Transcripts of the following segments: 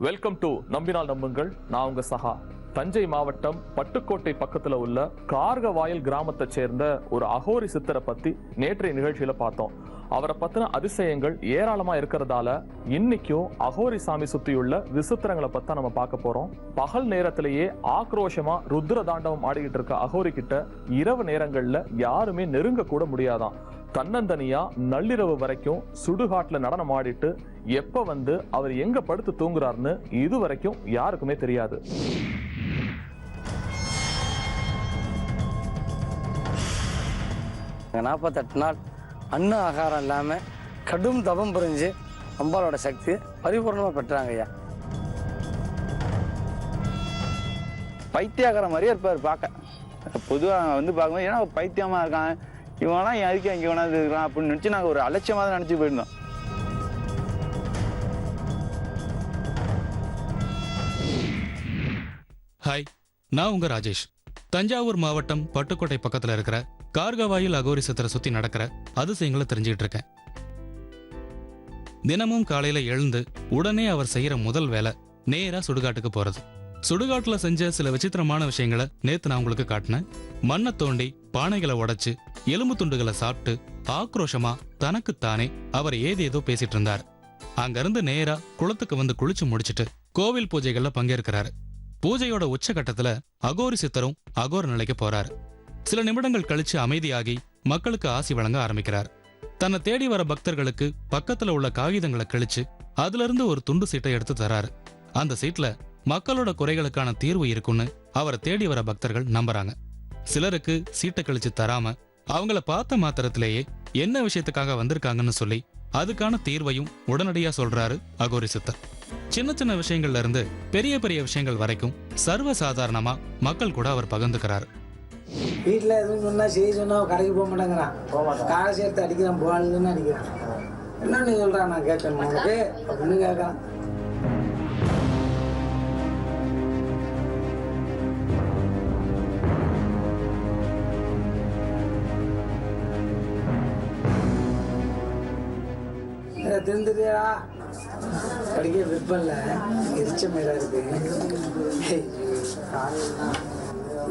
Welcome to நம்பினால் நம்புங்கள். நான் உங்க சஹா. தஞ்சை மாவட்டம் பட்டுக்கோட்டை பக்கத்துல உள்ள கார்கவாயல் கிராமத்தை சேர்ந்த ஒரு அகோரி சித்தரை பத்தி நேற்றைய நிகழ்ச்சியில பார்த்தோம். அவரை பத்தின அதிசயங்கள் ஏராளமா இருக்கிறதால இன்னைக்கும் அகோரி சாமி சுத்தியுள்ள விசித்திரங்களை பத்தி நம்ம பார்க்க போறோம். பகல் நேரத்திலேயே ஆக்ரோஷமா ருத்ர தாண்டவம் ஆடிக்கிட்டு இருக்க அகோரி கிட்ட இரவு நேரங்கள்ல யாருமே நெருங்க கூட முடியாதான். தன்னந்தனியா நள்ளிரவு வரைக்கும் சுடுகாட்டுல நடனம் ஆடிட்டு எப்ப வந்து அவர் எங்க படுத்து தூங்குறாருன்னு இது வரைக்கும் யாருக்குமே தெரியாது. 48 நாள் அன்ன ஆகாரம் இல்லாம கடும் தபம் புரிஞ்சு அம்பாலோட சக்தி பரிபூர்ணமா பெற்றாங்க ஐயா. பைத்தியக்கார மாதிரியே இருப்பார் பார்க்க. பொதுவாக வந்து பார்க்கும்போது ஏன்னா பைத்தியமா இருக்கான் இவங்களாம் எதுக்கு அங்கே வேணாது இருக்கலாம் அப்படின்னு நினச்சி நாங்கள் ஒரு அலட்சியமாக தான் நினச்சி போயிருந்தோம். ஹாய், நான் உங்க ராஜேஷ். தஞ்சாவூர் மாவட்டம் பட்டுக்கோட்டை பக்கத்துல இருக்கிற கார்கவாயில் அகோரி சித்தரை சுத்தி நடக்கிற அதிசயங்களை தெரிஞ்சுக்கிட்டு இருக்கேன். தினமும் காலையில எழுந்து உடனே அவர் செய்யற முதல் வேலை நேரா சுடுகாட்டுக்கு போறது. சுடுகாட்டுல செஞ்ச சில விசித்திரமான விஷயங்களை நேத்து நான் உங்களுக்கு காட்டினேன். மண்ணை தோண்டி பானைகளை உடைச்சு எலும்பு துண்டுகளை சாப்பிட்டு ஆக்ரோஷமா தனக்குத்தானே அவர் ஏதேதோ பேசிட்டு இருந்தார். அங்கிருந்து நேரா குளத்துக்கு வந்து குளிச்சு முடிச்சுட்டு கோவில் பூஜைகள்ல பங்கேற்கிறாரு. பூஜையோட உச்சகட்டத்துல அகோரி சித்தரும் அகோர நிலைக்கு போறாரு. சில நிமிடங்கள் கழிச்சு அமைதியாகி மக்களுக்கு ஆசி வழங்க ஆரம்பிக்கிறார். தன்னை தேடி வர பக்தர்களுக்கு பக்கத்துல உள்ள காகிதங்களை கிழிச்சு அதுல இருந்து ஒரு துண்டு சீட்டை எடுத்து தராரு. அந்த சீட்ல மக்களோட குறைகளுக்கான தீர்வு இருக்குன்னு அவரை தேடி வர பக்தர்கள் நம்புறாங்க. சிலருக்கு சீட்டை கழிச்சு தராம அவங்கள பார்த்த மாத்திரத்திலேயே என்ன விஷயத்துக்காக வந்திருக்காங்கன்னு சொல்லி அதுக்கான தீர்வையும் உடனடியா சொல்றாரு அகோரி சித்தர். சின்ன சின்ன விஷயங்கள்ல இருந்து பெரிய பெரிய விஷயங்கள் வரைக்கும் சர்வ சாதாரணமா மக்கள் கூட அவர் பகிர்ந்துக்கிறாரு. வீட்டில் எதுவும் சொன்னா செய்ய சொன்னா கடைக்கு போக மாட்டேங்கிறான். காலை சேர்த்து அடிக்கிறான், போவாளுன்னு அடிக்கிறான். என்ன நீ சொல்றான், நான் கேட்கணும் உனக்கு அப்படின்னு கேட்கறான். தெரிஞ்சுதியா படிக்க விற்பல்ல எரிச்ச மேலா இருக்கு.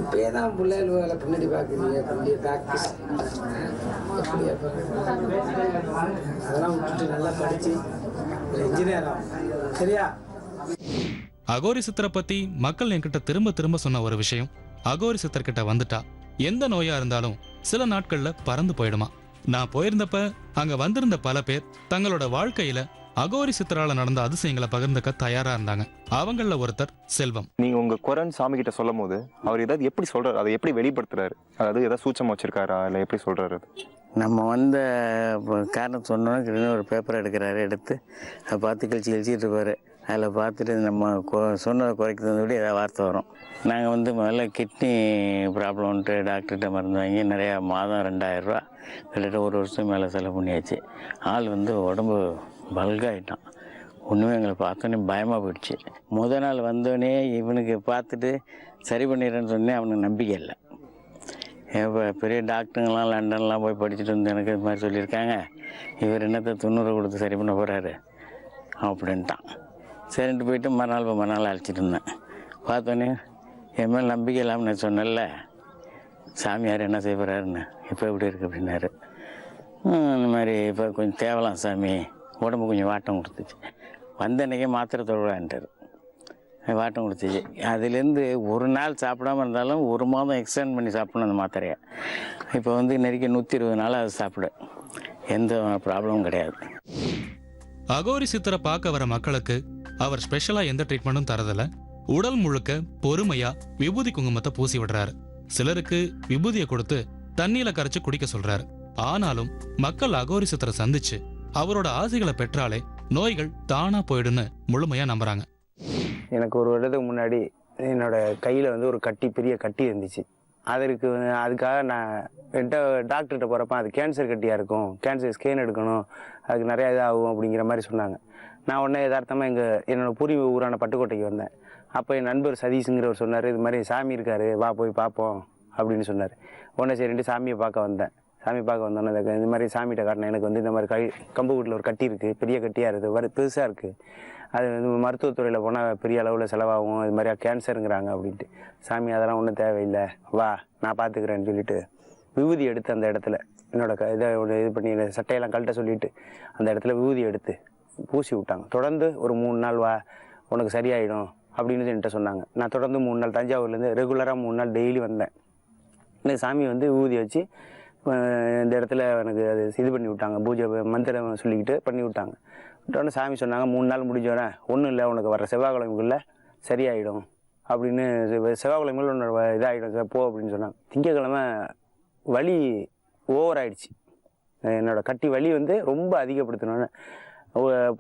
இப்பயே தான் பிள்ளைகள் வேலை பின்னாடி பார்க்குறீங்க. அப்படியே ப்ராக்டிஸ் அப்படியே அதெல்லாம் விட்டுட்டு நல்லா படிச்சு இன்ஜினியர் ஆகும். சரியா? அகோரி சித்தரை பத்தி மக்கள் என்கிட்ட திரும்ப திரும்ப சொன்ன ஒரு விஷயம், அகோரி சித்தர்கிட்ட வந்துட்டா எந்த நோயா இருந்தாலும் சில நாட்கள்ல பறந்து போயிடுமா. நான் போயிருந்தப்ப அங்க வந்திருந்த பல பேர் தங்களோட வாழ்க்கையில அகோரி சித்தரால நடந்த அதிசயங்களை பகிர்ந்துக்க தயாரா இருந்தாங்க. அவங்கள ஒருத்தர் செல்வம். நீங்க உங்க குரன் சாமி கிட்ட சொல்லும் போது அவர் ஏதாவது எப்படி சொல்றாரு, அதை எப்படி வெளிப்படுத்துறாரு, அதாவது ஏதாவது சூச்சமா வச்சிருக்காரா இல்லை எப்படி சொல்றாரு? நம்ம வந்த காரணம் சொன்னோன்னா ஒரு பேப்பர் எடுக்கிறாரு, எடுத்து அதை பார்த்து கழிச்சிட்டு இருப்பார். அதில் பார்த்துட்டு நம்ம சொன்னதை குறைக்கிறது தந்தபடி ஏதாவது வார்த்தை வரும். நாங்கள் வந்து முதல்ல கிட்னி ப்ராப்ளம்ன்ட்டு டாக்டர்கிட்ட மருந்து வாங்கி நிறையா மாதம் 2000 ரூபா கிட்டத்தட்ட ஒரு வருஷம் மேலே செலவு பண்ணியாச்சு. ஆள் வந்து உடம்பு பல்காயிட்டான். ஒன்றுமே எங்களை பார்த்தோன்னே பயமாக போயிடுச்சு. முதல் நாள் வந்தோடனே இவனுக்கு பார்த்துட்டு சரி பண்ணிடுறேன்னு சொன்னேன். அவனுக்கு நம்பிக்கை இல்லை. இப்போ பெரிய டாக்டருங்கெலாம் லண்டன்லாம் போய் படிச்சுட்டு வந்து எனக்கு இது மாதிரி சொல்லியிருக்காங்க, இவர் என்னத்தை 90 கொடுத்து சரி பண்ண போகிறாரு அப்படின்ட்டான். சரின்ட்டு போயிட்டு மறுநாள் அழைச்சிட்டு இருந்தேன். பார்த்தோன்னே என் மேலே நம்பிக்கை இல்லாமல் நான் சொன்னேன்ல, சாமியார் என்ன செய்ய போகிறாருன்னு, இப்போ எப்படி இருக்குது அப்படின்னாரு. இந்த மாதிரி இப்போ கொஞ்சம் தேவலாம் சாமி, உடம்பு கொஞ்சம் வாட்டம் கொடுத்துச்சு. வந்த அன்றைக்கே மாத்திரை தொழுவான்ட்டார். வாட்டம் கொடுத்துச்சு. அதுலேருந்து ஒரு நாள் சாப்பிடாமல் இருந்தாலும் 1 மாதம் எக்ஸ்டெண்ட் பண்ணி சாப்பிடணும் அந்த மாத்திரையை. இப்போ வந்து நெருக்கி 120 நாள் அது சாப்பிட எந்த ப்ராப்ளமும் கிடையாது. அகோரி சித்தரை பார்க்க வர மக்களுக்கு அவர் ஸ்பெஷலா எந்த ட்ரீட்மெண்ட்டும் தரதில்ல. உடல் முழுக்க பொறுமையா விபூதி குங்குமத்தை பூசி விடுறாரு. சிலருக்கு விபூதியை கொடுத்து தண்ணியில கரைச்சு குடிக்க சொல்றாரு. ஆனாலும் மக்கள் அகோரி சித்தரை சந்திச்சு அவரோட ஆசைகளை பெற்றாலே நோய்கள் தானா போயிடுன்னு முழுமையா நம்புறாங்க. எனக்கு ஒரு வருடத்துக்கு முன்னாடி என்னோட கையில் வந்து ஒரு பெரிய கட்டி இருந்துச்சு. அதுக்காக நான் டாக்டர்கிட்ட போகிறப்ப அது கேன்சர் கட்டியாக இருக்கும், கேன்சர் ஸ்கேன் எடுக்கணும், அதுக்கு நிறையா இதாகும் அப்படிங்கிற மாதிரி சொன்னாங்க. நான் உடனே யதார்த்தமாக என்னோடய பூர்வீக ஊரான பட்டுக்கோட்டைக்கு வந்தேன். அப்போ என் நண்பர் சதீஷுங்கிறவர் சொன்னார், இது மாதிரி சாமி இருக்கார், வா போய் பார்ப்போம் அப்படின்னு சொன்னார். உடனே சரின்ட்டு சாமியை பார்க்க வந்தேன். சாமி பார்க்க வந்தோன்னே இந்த மாதிரி சாமிகிட்ட காட்டினேன். எனக்கு வந்து இந்த மாதிரி கம்பு வீட்டில் ஒரு கட்டி இருக்குது, பெரிய கட்டியாக இருக்குது, பெருசாக இருக்குது. அது வந்து மருத்துவத்துறையில் போனால் பெரிய அளவில் செலவாகும், இது மாதிரியா கேன்சருங்கிறாங்க அப்படின்ட்டு. சாமி அதெல்லாம் ஒன்றும் தேவையில்லை, வா நான் பார்த்துக்கிறேன்னு சொல்லிட்டு விபூதி எடுத்து அந்த இடத்துல என்னோட இதை இது பண்ணி சட்டையெல்லாம் கழட்ட சொல்லிவிட்டு அந்த இடத்துல விபூதி எடுத்து பூசி விட்டாங்க. தொடர்ந்து ஒரு 3 நாள் வா உனக்கு சரியாயிடும் அப்படின்னு என்கிட்ட சொன்னாங்க. நான் தொடர்ந்து 3 நாள் தஞ்சாவூர்லேருந்து ரெகுலராக 3 நாள் டெய்லி வந்தேன். இந்த சாமி வந்து விபூதி வச்சு இந்த இடத்துல எனக்கு அது இது பண்ணி விட்டாங்க, பூஜை மந்திரம் சொல்லிக்கிட்டு பண்ணி விட்டாங்க. விட்டோடனே சாமி சொன்னாங்க 3 நாள் முடிஞ்சோடனே ஒன்றும் இல்லை, உனக்கு வர செவ்வாய்க்கிழமைக்குள்ளே சரியாயிடும் அப்படின்னு. செவ்வாய்க்கிழமைக்குள்ள உன்னோட இதாகிடும் போ அப்படின்னு சொன்னாங்க. திங்கக்கிழமை வலி ஓவர் ஆயிடுச்சு. என்னோடய கட்டி வலி வந்து ரொம்ப அதிகப்படுத்தினோன்னே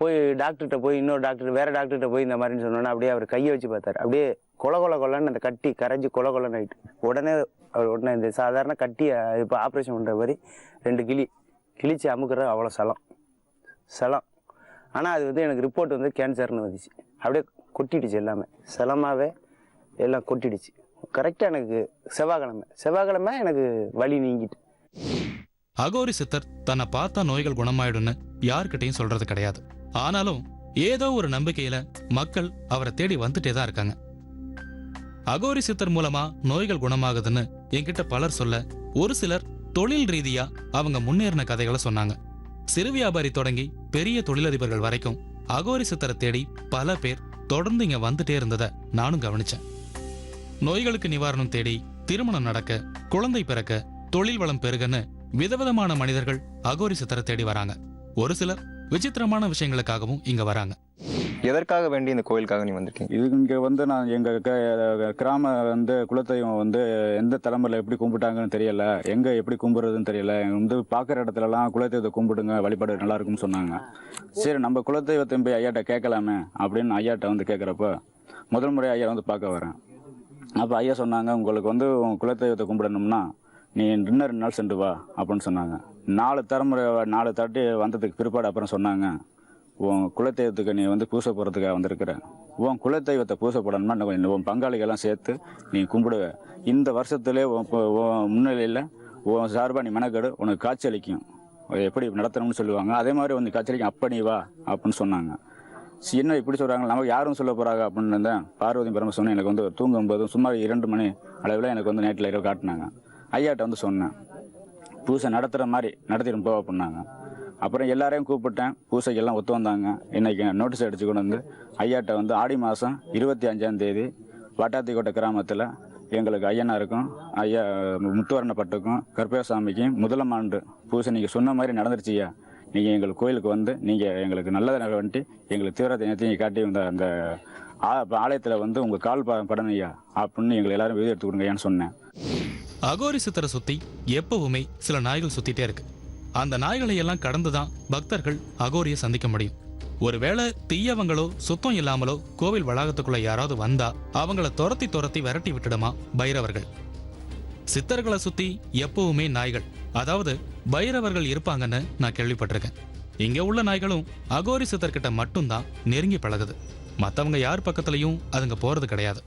போய் டாக்டர்கிட்ட போய் இன்னொரு டாக்டர் வேறு டாக்டர்கிட்ட போய் இந்த மாதிரின்னு சொன்னோன்னே அப்படியே அவர் கையை வச்சு பார்த்தாரு. அப்படியே கொலன்னு அந்த கட்டி கரைஞ்சி கொலன்னு ஆகிட்டு உடனே உடனே இந்த சாதாரண கட்டி இப்போ ஆப்ரேஷன் பண்ணுற மாதிரி 2 கிழிச்சு அமுக்குற அவ்வளோ சலம். ஆனால் அது வந்து எனக்கு ரிப்போர்ட் வந்து கேன்சர்னு வந்துச்சு. அப்படியே கொட்டிடுச்சு, எல்லாமே சலமாகவே எல்லாம் கொட்டிடுச்சு. கரெக்டாக எனக்கு செவ்வாய்க்கிழமை எனக்கு வலி நீங்கிட்டு. அகோரி சித்தர் தன்னை பார்த்தா நோய்கள் குணமாயிடும்னு யார்கிட்டையும் சொல்றது கிடையாது. ஆனாலும் ஏதோ ஒரு நம்பிக்கையில மக்கள் அவரை தேடி வந்துட்டே தான் இருக்காங்க. அகோரி சித்தர் மூலமா நோய்கள் குணமாகுதுன்னு என்கிட்ட பலர் சொல்ல, ஒரு சிலர் தொழில் ரீதியா அவங்க முன்னேறின கதைகளை சொன்னாங்க. சிறு வியாபாரி தொடங்கி பெரிய தொழிலதிபர்கள் வரைக்கும் அகோரி சித்தரை தேடி பல பேர் தொடர்ந்து இங்க வந்துட்டே இருந்ததை நானும் கவனிச்சேன். நோய்களுக்கு நிவாரணம் தேடி, திருமணம் நடக்க, குழந்தை பிறக்க, தொழில் வளம் பெருகன்னு விதவிதமான மனிதர்கள் அகோரி சித்தரை தேடி வராங்க. ஒரு சிலர் விசித்திரமான விஷயங்களுக்காகவும் இங்க வராங்க. எதற்காக வேண்டி இந்த கோயிலுக்காக நீ வந்திருக்கீங்க? இது இங்கே வந்து நான் எங்கள் கிராம வந்து குலதெய்வம் வந்து எந்த தலைமுறையில் எப்படி கும்பிட்டாங்கன்னு தெரியல, எங்கே எப்படி கும்பிட்றதுன்னு தெரியல. வந்து பார்க்குற இடத்துலலாம் குலதெய்வத்தை கும்பிடுங்க, வழிபாடு நல்லா இருக்கும்னு சொன்னாங்க. சரி நம்ம குலதெய்வத்தை போய் ஐயாட்ட கேட்கலாமே அப்படின்னு ஐயாட்ட வந்து கேட்குறப்ப முதல் முறை ஐயா வந்து பார்க்க வரேன். அப்போ ஐயா சொன்னாங்க, உங்களுக்கு வந்து உங்கள் குலதெய்வத்தை கும்பிடணும்னா நீ இன்னும் 2 நாள் சென்று வா அப்படின்னு சொன்னாங்க. 4 தட்டி வந்ததுக்கு பிற்பாடு அப்புறம் சொன்னாங்க, உன் குலதெய்வத்துக்கு நீ வந்து பூசை போகிறதுக்காக வந்திருக்கிற, உன் குலதெய்வத்தை பூசை போடணுமா உன் பங்காளிகள்லாம் சேர்த்து நீ கும்பிடுவ, இந்த வருஷத்துலேயே முன்னிலையில் உன் சார்பாக நீ மெனக்கெடு, உனக்கு காட்சி அளிக்கும், எப்படி நடத்தணும்னு சொல்லுவாங்க, அதே மாதிரி வந்து காட்சி அளிக்கும், அப்போ நீ வா அப்படின்னு சொன்னாங்க. என்ன இப்படி சொல்கிறாங்க, நமக்கு யாரும் சொல்ல போகிறாங்க அப்படின்னு இருந்தேன். பார்வதி பரமசிவன் எனக்கு வந்து தூங்கும்போதும் சுமார் 2 மணி அளவில் எனக்கு வந்து நேற்றில் இரவு காட்டினாங்க. ஐயாட்ட வந்து சொன்னேன், பூசை நடத்துகிற மாதிரி நடத்திடும் போ அப்படின்னாங்க. அப்புறம் எல்லாரையும் கூப்பிட்டேன், பூசைக்கெல்லாம் ஒத்து வந்தாங்க. இன்றைக்கி நோட்டீஸ் அடித்து கொண்டு வந்து ஐயாட்ட வந்து ஆடி மாதம் 25ஆம் தேதி வட்டாத்திக்கோட்டை கிராமத்தில் எங்களுக்கு ஐயனாருக்கும் ஐயா முத்துவரணப்பட்டுக்கும் கருப்பேசாமிக்கும் முதலாம் ஆண்டு பூசை நீங்கள் சொன்ன மாதிரி நடந்துருச்சுயா, நீங்கள் எங்கள் கோயிலுக்கு வந்து நீங்கள் எங்களுக்கு நல்லதாக வந்துட்டு எங்களுக்கு தீவிரத்தை நேரத்தையும் காட்டி அந்த ஆலயத்தில் வந்து உங்கள் கால் படனையா அப்படின்னு எங்களை எல்லாரும் வீடு எடுத்து கொடுங்க ஏன்னு சொன்னேன். அகோரி சித்தரை சுத்தி எப்பவுமே சில நாய்கள் சுத்திட்டே இருக்கு. அந்த நாய்களை எல்லாம் கடந்துதான் பக்தர்கள் அகோரியை சந்திக்க முடியும். ஒருவேளை தீயவங்களோ சுத்தம் இல்லாமலோ கோவில் வளாகத்துக்குள்ள யாராவது வந்தா அவங்கள துரத்தி விரட்டி விட்டுடுமா பைரவர்கள். சித்தர்களை சுத்தி எப்பவுமே நாய்கள், அதாவது பைரவர்கள் இருப்பாங்கன்னு நான் கேள்விப்பட்டிருக்கேன். இங்க உள்ள நாய்களும் அகோரி சித்தர்கிட்ட மட்டும்தான் நெருங்கி பழகுது. மற்றவங்க யார் பக்கத்துலையும் அதுங்க போறது கிடையாது.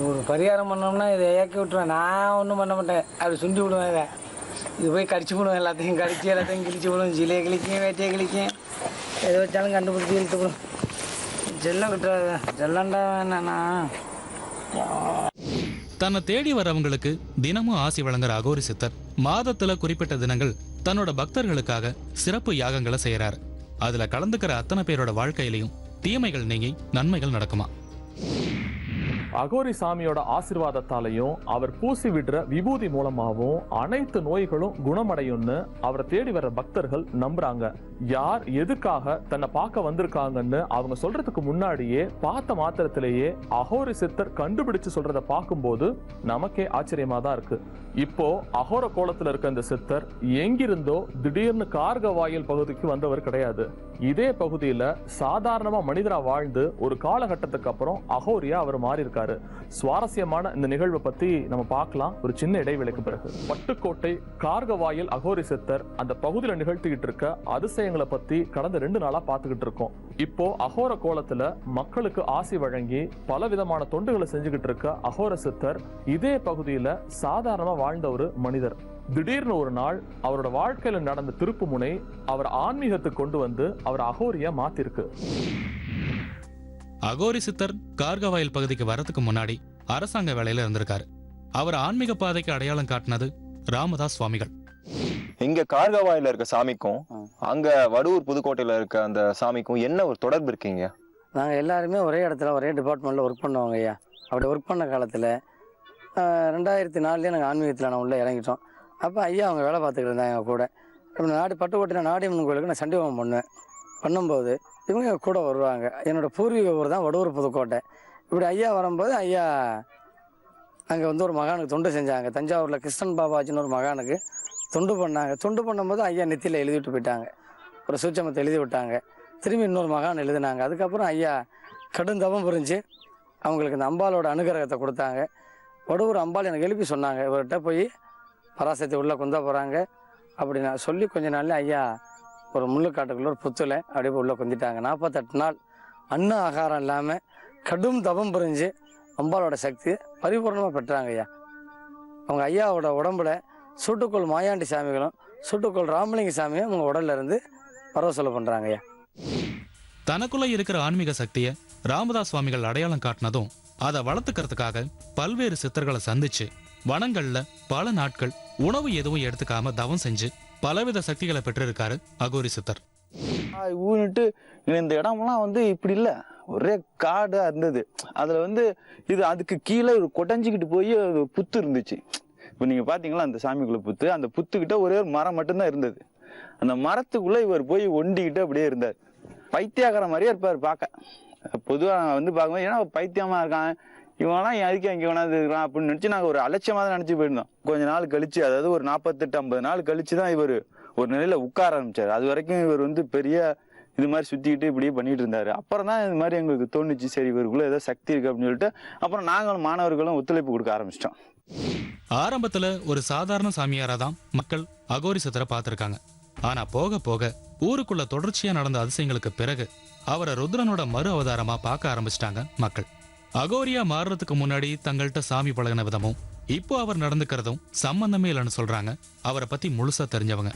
ஒரு பரிகாரம் பண்ணோம்னா இதை இயக்கி விட்டுருவேன், நான் ஒன்றும் பண்ண மாட்டேன், அப்படி சுண்டி விடுவேன். இதை இது போய் கடிச்சு விடுவேன், எல்லாத்தையும் கிழிச்சு விடுவேன், ஜிலையை கிழிக்கும், வேட்டையை கிழிக்கும், எதை வச்சாலும் கண்டுபிடிச்சி இழுத்து விடும். ஜெல்லம் கிட்டாது, ஜெல்லண்டா வேணாண்ணா. தன்னை தேடி வரவங்களுக்கு தினமும் ஆசி வழங்குற அகோரி சித்தர் மாதத்துல குறிப்பிட்ட தினங்கள் தன்னோட பக்தர்களுக்காக சிறப்பு யாகங்களை செய்யறாரு. அதுல கலந்துக்கிற அத்தனை பேரோட வாழ்க்கையிலையும் தீமைகள் நீங்கி நன்மைகள் நடக்குமா? அகோரி சாமியோட ஆசீர்வாதத்தாலையும் அவர் பூசி விடுற விபூதி மூலமாகவும் அனைத்து நோய்களும் குணமடையும்னு அவரை தேடி வர பக்தர்கள் நம்புறாங்க. யார் எதுக்காக தன்னை பார்க்க வந்திருக்காங்கன்னு அவங்க சொல்றதுக்கு முன்னாடியே பார்த்த மாத்திரத்திலேயே அகோரி சித்தர் கண்டுபிடிச்சு சொல்றத பார்க்கும்போது நமக்கே ஆச்சரியமா தான் இருக்கு. இப்போ அகோர கோலத்துல இருக்க இந்த சித்தர் எங்கிருந்தோ திடீர்னு கார்கவாயில் பகுதிக்கு வந்தவர் கிடையாது. இதே பகுதியில சாதாரணமா மனிதரா வாழ்ந்து ஒரு காலகட்டத்துக்கு அப்புறம் அகோரியா அவர் மாறி இருக்காரு. சுவாரஸ்யமான இந்த நிகழ்வை பத்தி நம்ம பார்க்கலாம் ஒரு சின்ன இடைவெளிக்கு பிறகு. பட்டுக்கோட்டை கார்கவாயில் அகோரி சித்தர் அந்த பகுதியில நிகழ்த்திக்கிட்டு இருக்க அதிசயங்களை பத்தி கடந்த 2 நாளா பார்த்துக்கிட்டு இருக்கோம். இப்போ அகோர கோலத்துல மக்களுக்கு ஆசி வழங்கி பல விதமான தொண்டுகளை செஞ்சுக்கிட்டு இருக்க அகோர சித்தர் இதே பகுதியில சாதாரணமா வாழ்ந்த ஒரு மனிதர். திடீர்னு ஒரு நாள் அவரோட வாழ்க்கையில நடந்த திருப்பு முனை அவர் ஆன்மீகத்துக்கு கொண்டு வந்து அவர் அகோரியா மாத்திருக்கு. அகோரி சித்தர் கார்கவாயில் பகுதிக்கு வரதுக்கு முன்னாடி அரசாங்க வேலையில இருந்திருக்காரு. அவர் ஆன்மீக பாதைக்கு அடையாளம் காட்டினது ராமதாஸ் சுவாமிகள். இங்க கார்கவாயில இருக்க சாமிக்கும் அங்க வடுவூர் புதுக்கோட்டையில இருக்க அந்த சாமிக்கும் என்ன ஒரு தொடர்பு இருக்கீங்க? நாங்கள் எல்லாருமே ஒரே இடத்துல ஒரே டிபார்ட்மெண்ட்டில் ஒர்க் பண்ணுவாங்க ஐயா. அப்படி ஒர்க் பண்ண காலத்தில் 2004 நாங்கள் ஆன்மீகத்தில் நான் உள்ளே இறங்கிட்டோம். அப்போ ஐயா அவங்க வேலை பார்த்துக்கிட்டு இருந்தாங்க எங்கள் கூட. நாடு பட்டுக்கோட்டையில் நாடியம்மன் கோயிலுக்கு நான் சண்டி ஹோமம் பண்ணும்போது இவங்க கூட வருவாங்க. என்னோடய பூர்வீக ஊர் தான் வடுவூர் புதுக்கோட்டை. இப்படி ஐயா வரும்போது ஐயா அங்கே வந்து ஒரு மகானுக்கு தொண்டு செஞ்சாங்க. தஞ்சாவூரில் கிருஷ்ணன் பாபாஜின்னு ஒரு மகானுக்கு தொண்டு பண்ணாங்க. தொண்டு பண்ணும்போது ஐயா நெத்தியில் எழுதிவிட்டு போயிட்டாங்க. ஒரு சூட்சமத்தை எழுதி விட்டாங்க. திரும்பி இன்னொரு மகான் எழுதினாங்க. அதுக்கப்புறம் ஐயா கடும் தவம் புரிஞ்சு அவங்களுக்கு இந்த அம்பாலோட அனுகிரகத்தை கொடுத்தாங்க. வடுவூர் அம்பாள் எனக்கு எழுப்பி சொன்னாங்க, இவர்கிட்ட போய் பராசக்தி உள்ளே குந்த போகிறாங்க அப்படி நான் சொல்லி கொஞ்ச நாள்ல ஐயா ஒரு முள்ளுக்காட்டுக்குள்ள ஒரு புத்துல அப்படியே உள்ளே குந்திட்டாங்க. 48 நாள் அன்ன ஆகாரம் இல்லாமல் கடும் தவம் புரிஞ்சு அம்பாலோட சக்தியை பரிபூர்ணமாக பெற்றாங்க ஐயா. அவங்க ஐயாவோட உடம்புல சூட்டுக்கோள் மாயாண்டி சாமிகளும் சூட்டுக்கோள் ராமலிங்க சாமியும் அவங்க உடல்ல இருந்து பரவசொலை பண்ணுறாங்க ஐயா. தனக்குள்ள இருக்கிற ஆன்மீக சக்தியை ராமதாஸ் சுவாமிகள் அடையாளம் காட்டினதும் அதை வளர்த்துக்கிறதுக்காக பல்வேறு சித்தர்களை சந்திச்சு வனங்கள்ல பல நாட்கள் உணவு எதுவும் எடுத்துக்காம தவம் செஞ்சு பலவித சக்திகளை பெற்றிருக்காரு அகோரி சித்தர். ஊன்னுட்டு இந்த இடம்லாம் வந்து இப்படி இல்லை, ஒரே காடாக இருந்தது. அதில் வந்து இது அதுக்கு கீழே ஒரு கொடைஞ்சிக்கிட்டு போய் ஒரு புத்து இருந்துச்சு. இப்போ நீங்கள் பார்த்தீங்களா அந்த சாமிக்குள்ள புத்து, அந்த புத்துக்கிட்ட ஒரே ஒரு மரம் மட்டும்தான் இருந்தது. அந்த மரத்துக்குள்ளே இவர் போய் ஒண்டிக்கிட்டு அப்படியே இருந்தார். பைத்தியக்கார மாதிரியே இருப்பார் பார்க்க. பொதுவாக வந்து பார்க்கும்போது ஏன்னா பைத்தியமாக இருக்கான் இவனா எதுக்கு இங்கே வேணாது இருக்கிறான் அப்படின்னு நினச்சி நாங்கள் ஒரு அலட்சியமாக தான் நினச்சி போயிருந்தோம். கொஞ்ச நாள் கழிச்சு, அதாவது ஒரு 48-50 நாள் கழிச்சு தான் இவர் ஒரு நிலையில் உட்கார ஆரம்பிச்சார். அது வரைக்கும் இவர் வந்து பெரிய இது மாதிரி சுற்றிக்கிட்டு இப்படியே பண்ணிட்டு இருந்தார். அப்புறம் தான் இது மாதிரி எங்களுக்கு தோணுச்சு, சரி இவருக்குள்ள ஏதோ சக்தி இருக்கு அப்படின்னு சொல்லிட்டு அப்புறம் நாங்களும் மாணவர்களும் ஒத்துழைப்பு கொடுக்க ஆரம்பிச்சிட்டோம். ஆரம்பத்துல ஒரு சாதாரண சாமியாரா தான் மக்கள் அகோரி சித்தரை பார்த்திருக்காங்க. ஆனா போக போக ஊருக்குள்ள தொடர்ச்சியா நடந்த அதிசயங்களுக்கு பிறகு அவரை ருத்ரனோட மறு அவதாரமா பார்க்க ஆரம்பிச்சிட்டாங்க மக்கள். அகோரியா மாறுறதுக்கு முன்னாடி தங்கள்கிட்ட சாமி பழகின விதமும் இப்போ அவர் நடந்துக்கிறதும் சம்பந்தமே இல்லைன்னு சொல்றாங்க அவரை பத்தி முழுசா தெரிஞ்சவங்க.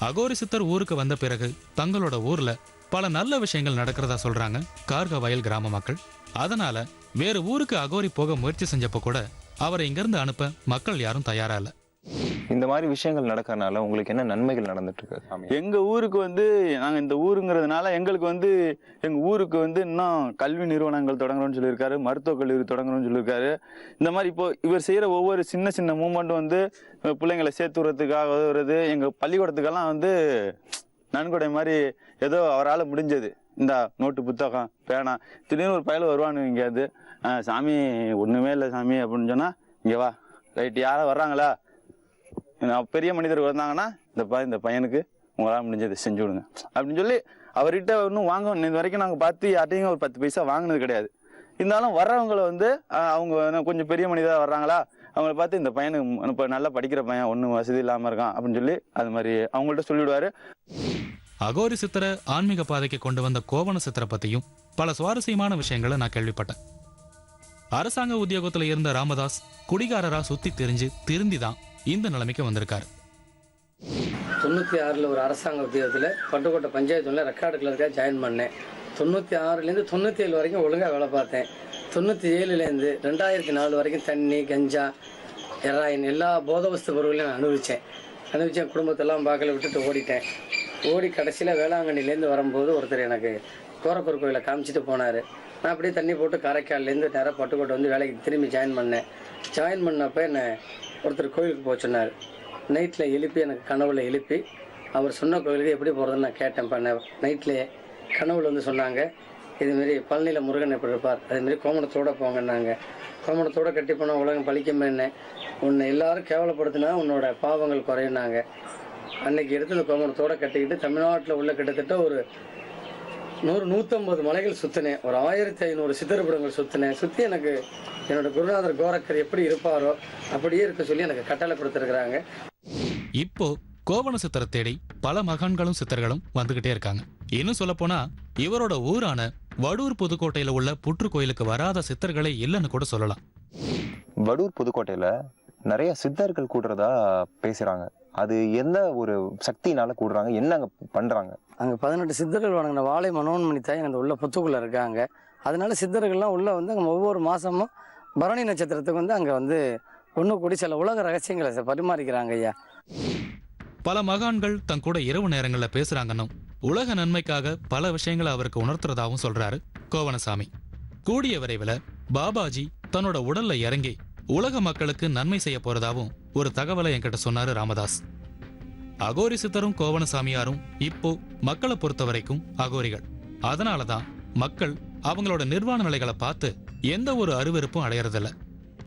அகோரி சித்தர் ஊருக்கு வந்த பிறகு தங்களோட ஊர்ல பல நல்ல விஷயங்கள் நடக்கிறதா சொல்றாங்க கார்கவாயில் கிராம மக்கள். அதனால வேறு ஊருக்கு அகோரி போக முயற்சி செஞ்சப்போ கூட அவரை இங்கிருந்து அனுப்ப மக்கள் யாரும் தயாரா இல்ல. இந்த மாதிரி விஷயங்கள் நடக்கிறதுனால உங்களுக்கு என்ன நன்மைகள் நடந்துட்டு இருக்கு சாமி? எங்கள் ஊருக்கு வந்து நாங்கள் இந்த ஊருங்கிறதுனால எங்களுக்கு வந்து எங்கள் ஊருக்கு வந்து இன்னும் கல்வி நிறுவனங்கள் தொடங்குறோம்னு சொல்லியிருக்காரு, மருத்துவக் கல்லூரி தொடங்குறோம்னு சொல்லியிருக்காரு. இந்த மாதிரி இப்போ இவர் செய்கிற ஒவ்வொரு சின்ன சின்ன மூமெண்ட்டும் வந்து பிள்ளைங்களை சேர்த்து விடுறதுக்காக உதவுறது, எங்கள் பள்ளிக்கூடத்துக்கெல்லாம் வந்து நன்கொடை மாதிரி ஏதோ அவரால் முடிஞ்சது. இந்த நோட்டு புத்தகம் பேனா திடீர்னு ஒரு பயல வருவானு இங்கேயாவது, சாமி ஒன்றுமே இல்லை சாமி அப்படின்னு சொன்னால் இங்கே வா ரைட்டு யாரும் வர்றாங்களா பெரிய மனிதர் வந்தாங்கன்னா இந்த பையனுக்கு உங்களால் முடிஞ்சது செஞ்சு விடுங்க அப்படின்னு சொல்லி அவர்கிட்ட இன்னும் வாங்க இது வரைக்கும் நாங்கள் பார்த்து யார்ட்டையும் ஒரு 10 பைசா வாங்கினது கிடையாது. இருந்தாலும் வர்றவங்களை வந்து அவங்க கொஞ்சம் பெரிய மனிதராக வர்றாங்களா அவங்கள பார்த்து இந்த பையனுக்கு இப்போ நல்லா படிக்கிற பையன் ஒன்றும் வசதி இல்லாமல் இருக்கான் அப்படின்னு சொல்லி அது மாதிரி அவங்கள்ட்ட சொல்லிவிடுவாரு. அகோரி சித்தரை ஆன்மீக பாதைக்கு கொண்டு வந்த கோவண சித்தரை பத்தியும் பல சுவாரஸ்யமான விஷயங்களை நான் கேள்விப்பட்டேன். அரசாங்க உத்தியோகத்துல இருந்த ராமதாஸ் குடிகாரரா சுத்தி தெரிஞ்சு திருந்திதான் இந்த நிலைமைக்கு வந்திருக்காரு. 96 ஒரு அரசாங்க உத்தியோகத்தில் பட்டுக்கோட்டை பஞ்சாயத்துல ரெக்கார்டு கிளர்க்காக ஜாயின் பண்ணேன். 96லேருந்து 97 வரைக்கும் ஒழுங்காக வேலை பார்த்தேன். 97லேருந்து 2004 வரைக்கும் தண்ணி கஞ்சா ஹெராயின் எல்லா போதவஸ்து பொருள்களையும் நான் அனுபவித்தேன். குடும்பத்தெல்லாம் பார்க்கல விட்டுட்டு ஓடிட்டேன். ஓடி கடைசியில் வேளாங்கண்ணிலேருந்து வரும்போது ஒருத்தர் எனக்கு கோரக்கூர் கோயிலை காமிச்சிட்டு போனார். நான் அப்படியே தண்ணி போட்டு காரைக்கால்லேருந்து நேராக பட்டுக்கோட்டை வந்து வேலைக்கு திரும்பி ஜாயின் பண்ணேன். ஜாயின் பண்ணப்போ என்னை ஒருத்தர் கோயிலுக்கு போக சொன்னார். நைட்டில் எழுப்பி எனக்கு கனவுல எழுப்பி அவர் சொன்ன கோயிலுக்கு எப்படி போகிறதுன்னு நான் கேட்டேன். பண்ண நைட்லேயே கனவுல வந்து சொன்னாங்க, இதுமாரி பழனியில் முருகன் எப்படி இருப்பார், அதுமாரி கோமணத்தோடு போங்கன்னாங்க. கோமணத்தோடு கட்டி போனால் உலகம் பழிக்குமேன்னு உன்னை எல்லாரும் கேவலப்படுத்தினா உன்னோட பாவங்கள் குறையினாங்க. அன்னைக்கு எடுத்து இந்த கோமணத்தோடு கட்டிக்கிட்டு தமிழ்நாட்டில் உள்ள கிட்டத்தட்ட ஒரு 100-150 மலைகள் சுற்றினேன். ஒரு 1500 சித்தர்படங்கள் சுற்றினேன். சுற்றி எனக்கு என்னோட குருநாதர் கோரக்கர் எப்படி இருப்பாரோ அப்படியே இருக்க சொல்லி எனக்கு கட்டளை கொடுத்துருக்குறாங்க. இப்போ கோவண சித்தரை தேடி பல மகான்களும் சித்தர்களும் வந்துகிட்டே இருக்காங்க. இன்னும் சொல்ல போனா இவரோட ஊரான வடூர் புதுக்கோட்டையில உள்ள புற்று கோயிலுக்கு வராத சித்தர்களே இல்லைன்னு கூட சொல்லலாம். வடூர் புதுக்கோட்டையில நிறைய சித்தர்கள் கூடுறதா பேசுறாங்க. அது எந்த ஒரு சக்தினால கூடுறாங்க, என்ன அங்க பண்றாங்க? அங்கே 18 சித்தர்கள் வணங்கின வாழை மனோன்மணி தாய் அந்த உள்ள புத்துக்குள்ளே இருக்காங்க. அதனால சித்தர்கள்லாம் உள்ள வந்து அங்கே ஒவ்வொரு மாதமும் பரணி நட்சத்திரத்துக்கு வந்து அங்கே வந்து ஒன்று கூடி சில உலக ரகசியங்களை பரிமாறிக்கிறாங்க ஐயா. பல மகான்கள் தன் கூட இரவு நேரங்களில் பேசுறாங்கன்னும் உலக நன்மைக்காக பல விஷயங்களை அவருக்கு உணர்த்துறதாவும் சொல்றாரு கோவணசாமி. கூடிய விரைவில் பாபாஜி தன்னோட உடல்ல இறங்கி உலக மக்களுக்கு நன்மை செய்ய போறதாவும் ஒரு தகவலை என்கிட்ட சொன்னாரு ராமதாஸ். அகோரி சித்தரும் கோவணசாமியாரும் இப்போ மக்களை பொறுத்த வரைக்கும் அகோரிகள். அதனாலதான் மக்கள் அவங்களோட நிர்வாண நிலைகளை பார்த்து எந்த ஒரு அருவருப்பும் அடையறதில்ல.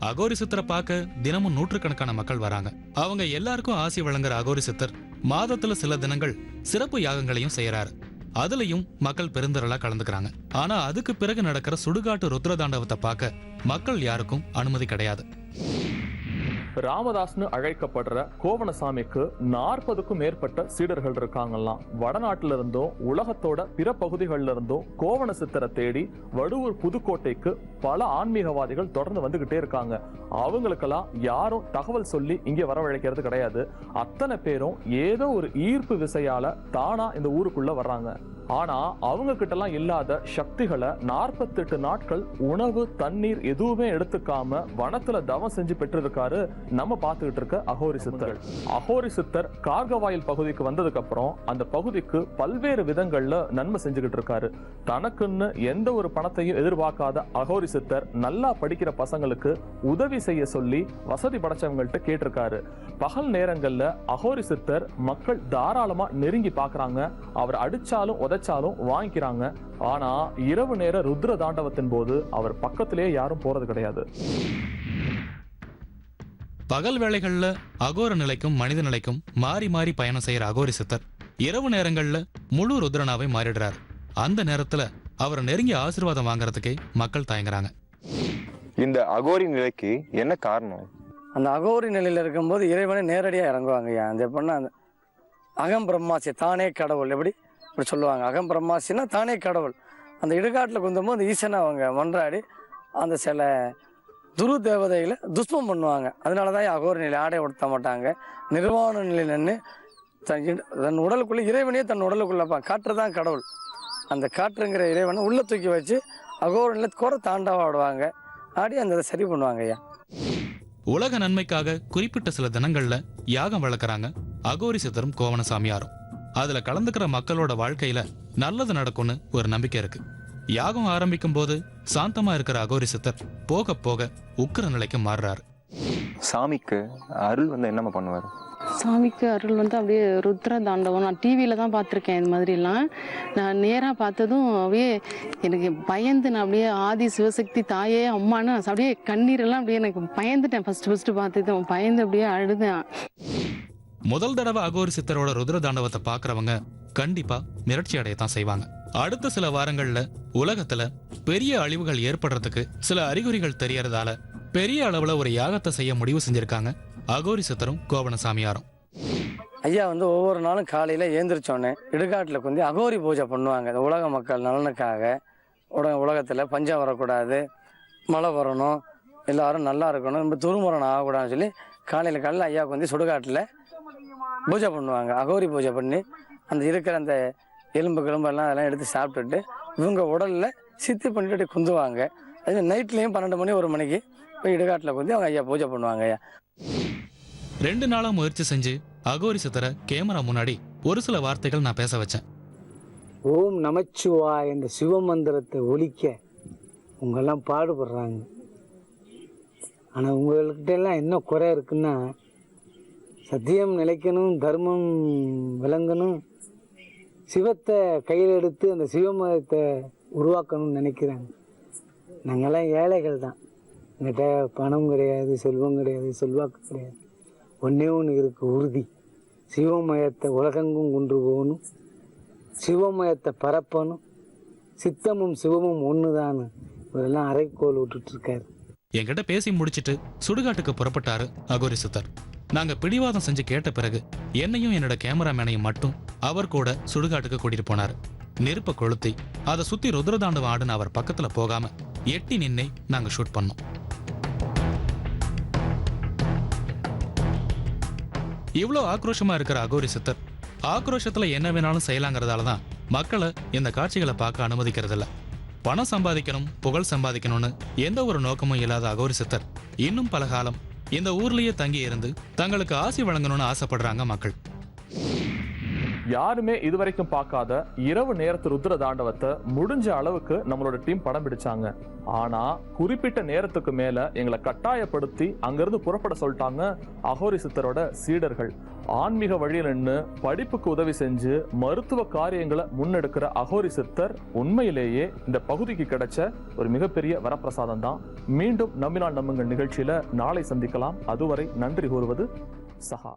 அகோரி சித்தரை பார்க்க தினமும் நூற்றுக்கணக்கான மக்கள் வராங்க. அவங்க எல்லாருக்கும் ஆசி வழங்குற அகோரி சித்தர் மாதத்துல சில தினங்கள் சிறப்பு யாகங்களையும் செய்யறாரு. அதுலயும் மக்கள் பெருந்திரளா கலந்துக்கிறாங்க. ஆனா அதுக்கு பிறகு நடக்கிற சுடுகாட்டு ருத்ரதாண்டவத்தை பார்க்க மக்கள் யாருக்கும் அனுமதி கிடையாது. ராமதாஸ்னு அழைக்கப்படுற கோவணசாமிக்கு 40க்கும் மேற்பட்ட சீடர்கள் இருக்காங்கலாம். வடநாட்டில இருந்தும் உலகத்தோட பிற பகுதிகளில் இருந்தும் கோவண சித்தரை தேடி வடுவூர் புதுக்கோட்டைக்கு பல ஆன்மீகவாதிகள் தொடர்ந்து வந்துகிட்டே இருக்காங்க. அவங்களுக்கெல்லாம் யாரும் தகவல் சொல்லி இங்கே வரவழைக்கிறது கிடையாது. அத்தனை பேரும் ஏதோ ஒரு ஈர்ப்பு விசையால தானா இந்த ஊருக்குள்ள வர்றாங்க. ஆனா அவங்க கிட்டலாம் இல்லாத சக்திகளை 48 நாட்கள் உணவு தண்ணீர் எதுவுமே எடுத்துக்காம வனத்துல தவம் செஞ்சு பெற்றிருக்காரு நம்ம பார்த்துக்கிட்டு இருக்க அகோரி சித்தர். அகோரி சித்தர் கார்கவாயில் பகுதிக்கு வந்ததுக்கு அப்புறம் அந்த பகுதிக்கு பல்வேறு விதங்கள்ல நன்மை செஞ்சுக்கிட்டு இருக்காரு. தனக்குன்னு எந்த ஒரு பணத்தையும் எதிர்பார்க்காத அகோரி சித்தர் நல்லா படிக்கிற பசங்களுக்கு உதவி செய்ய சொல்லி வசதி படைச்சவங்கள்ட்ட கேட்டிருக்காரு. பகல் நேரங்கள்ல அகோரி சித்தர் மக்கள் தாராளமா நெருங்கி பாக்குறாங்க. அவர் அடிச்சாலும் உதைச்சாலும் வாங்கிக்கிறாங்க. ஆனா இரவு நேர ருத்ர தாண்டவத்தின் போது அவர் பக்கத்திலே யாரும் போறது கிடையாது. பகல் வேளைகள்ல அகோர நிலைக்கும் மனித நிலைக்கும் மாறி மாறி பயணம் செய்யற அகோரி சித்தர் இரவு நேரங்கள்ல முழு ருத்ரனாவை மாறிடுறாரு. அந்த நேரத்துல அவரை நெருங்கி ஆசீர்வாதம் வாங்குறதுக்கே மக்கள் தயங்குறாங்க. இந்த அகோரி நிலைக்கு என்ன காரணம்? அந்த அகோரி நிலையில இருக்கும்போது இறைவனை நேரடியாக இறங்குவாங்க ஐயா. அந்த எப்படின்னா அந்த அகம் பிரம்மாசி தானே கடவுள் எப்படி இப்படி சொல்லுவாங்க. அகம் பிரம்மாசின்னா தானே கடவுள். அந்த இடுகாட்டில் குந்தும்போது ஈசனை அவங்க மன்றாடி அந்த சில துரு தேவதைகளை துஷ்பம் பண்ணுவாங்க. அதனால தான் அகோரி நிலை ஆடை உடுத்த மாட்டாங்க. நிர்வாண நிலை நின்று தன் உடலுக்குள்ளே இறைவனையே தன் உடலுக்குள்ளே காற்று தான் கடவுள். அந்த காற்றுங்கிற இறைவனை உள்ளே தூக்கி வச்சு அகோரி நிலை கோர தாண்டாக ஆடுவாங்க. ஆடி அந்த சரி பண்ணுவாங்க ஐயா. உலக நன்மைக்காக குறிப்பிட்ட சில தினங்கள்ல யாகம் வளர்க்குறாங்க அகோரி சித்தரும் கோவணசாமியாரும். அதுல கலந்துக்கிற மக்களோட வாழ்க்கையில நல்லது நடக்கும்னு ஒரு நம்பிக்கை இருக்கு. யாகம் ஆரம்பிக்கும் போது சாந்தமா இருக்கிற அகோரி சித்தர் போக போக உக்கிர நிலைக்கு மாறுறாரு. சாமிக்கு அருள் வந்து என்னமா பண்ணுவாரு? சாமிக்கு அருள் வந்து அப்படியே ருத்ர தாண்டவம். நான் டிவியில தான் பார்த்துருக்கேன் இது மாதிரிலாம். நான் நேராக பார்த்ததும் அப்படியே எனக்கு பயந்து நான் அப்படியே ஆதி சிவசக்தி தாயே அம்மான்னு அப்படியே கண்ணீரெல்லாம் அப்படியே எனக்கு பயந்துட்டேன். ஃபர்ஸ்ட் பார்த்ததும் பயந்து அப்படியே அழுதேன். முதல் தடவை அகோரி சித்தரோட ருத்ர தாண்டவத்தை பார்க்கறவங்க கண்டிப்பா மிரட்சி அடையத்தான் செய்வாங்க. அடுத்த சில வாரங்கள்ல உலகத்துல பெரிய அழிவுகள் ஏற்படுறதுக்கு சில அறிகுறிகள் தெரியறதால பெரிய அளவுல ஒரு யாகத்தை செய்ய முடிவு செஞ்சிருக்காங்க அகோரி சித்தரும் கோவணசாமியாரும். ஐயா வந்து ஒவ்வொரு நாளும் காலையில் ஏந்திரிச்சோன்னே இடுகாட்டில் வந்து அகோரி பூஜை பண்ணுவாங்க. இந்த உலக மக்கள் நலனுக்காக. உலகத்தில் பஞ்சம் வரக்கூடாது, மழை வரணும், எல்லாரும் நல்லா இருக்கணும், நம்ம துருமரணம் ஆகக்கூடாதுன்னு சொல்லி காலையில் ஐயாவுக்கு வந்து சுடுகாட்டில் பூஜை பண்ணுவாங்க. அகோரி பூஜை பண்ணி அந்த இருக்கிற அந்த எலும்பு எல்லாம் அதெல்லாம் எடுத்து சாப்பிட்டுட்டு இவங்க உடலில் சித்தி பண்ணிட்டு குந்துவாங்க. அது நைட்லேயும் 12 மணி 1 மணிக்கு போய் இடுகாட்டில் குந்தி அவங்க ஐயா பூஜை பண்ணுவாங்க ஐயா. 2 நாளா முயற்சி செஞ்சு அகோரி சித்தரை கேமரா முன்னாடி ஒரு சில வார்த்தைகள் நான் பேச வச்சேன். ஓம் நமச்சிவாய் என்ற சிவமந்திரத்தை ஒலிக்க உங்கெல்லாம் பாடுபடுறாங்க. ஆனால் உங்கள்கிட்ட எல்லாம் என்ன குறை இருக்குன்னா சத்தியம் நிலைக்கணும், தர்மம் விளங்கணும், சிவத்தை கையில் எடுத்து அந்த சிவமதத்தை உருவாக்கணும்னு நினைக்கிறாங்க. நாங்கள்லாம் ஏழைகள் தான். எங்கிட்ட பணம் கிடையாது, செல்வம் கிடையாது, செல்வாக்கு கிடையாது. ஒன்றே ஒன்று இருக்குது உறுதி. சிவமயத்தை உலகெங்கும் கொண்டு போகணும், சிவமயத்தை பரப்பணும், சித்தமும் சிவமும் ஒன்று தான். இவரெல்லாம் அரைக்கோல் விட்டுட்ருக்காரு. என்கிட்ட பேசி முடிச்சிட்டு சுடுகாட்டுக்கு புறப்பட்டாரு அகோரி சித்தர். நாங்க பிடிவாதம் செஞ்சு கேட்ட பிறகு என்னையும் என்னோட கேமராமேனையும் மட்டும் அவர் கூட சுடுகாட்டுக்கு கூட்டிட்டு போனாரு. நெருப்பை கொளுத்தி அதை சுத்தி ருத்ரதாண்டவம் ஆடுன்னு அவர் பக்கத்துல போகாம எட்டி நின்னே நாங்க ஷூட் பண்ணோம். இவ்வளோ ஆக்ரோஷமா இருக்கிற அகோரி சித்தர் ஆக்ரோஷத்துல என்ன வேணாலும் செய்யலாங்கிறதால தான் மக்களை இந்த காட்சிகளை பார்க்க அனுமதிக்கிறதில்ல. பணம் சம்பாதிக்கணும், புகழ் சம்பாதிக்கணும்னு எந்த ஒரு நோக்கமும் இல்லாத அகோரி சித்தர் இன்னும் பல காலம் இந்த ஊர்லயே தங்கி இருந்து தங்களுக்கு ஆசி வழங்கணும்னு ஆசைப்படுறாங்க மக்கள். யாருமே இதுவரைக்கும் பார்க்காத இரவு நேரத்து ருத்ர தாண்டவத்தை முடிஞ்ச அளவுக்கு நம்மளோட டீம் படம் பிடிச்சாங்க. ஆனா குறிப்பிட்ட நேரத்துக்கு மேல எங்களை கட்டாயப்படுத்தி அங்கிருந்து புறப்பட சொல்லிட்டாங்க அகோரி சித்தரோட சீடர்கள். ஆன்மீக வழியில் நின்று படிப்புக்கு உதவி செஞ்சு மருத்துவ காரியங்களை முன்னெடுக்கிற அகோரி சித்தர் உண்மையிலேயே இந்த பகுதிக்கு கிடைச்ச ஒரு மிகப்பெரிய வரப்பிரசாதம் தான். மீண்டும் நம்பினால் நம்புங்கள் நிகழ்ச்சியில நாளை சந்திக்கலாம். அதுவரை நன்றி கூறுவது சஹா.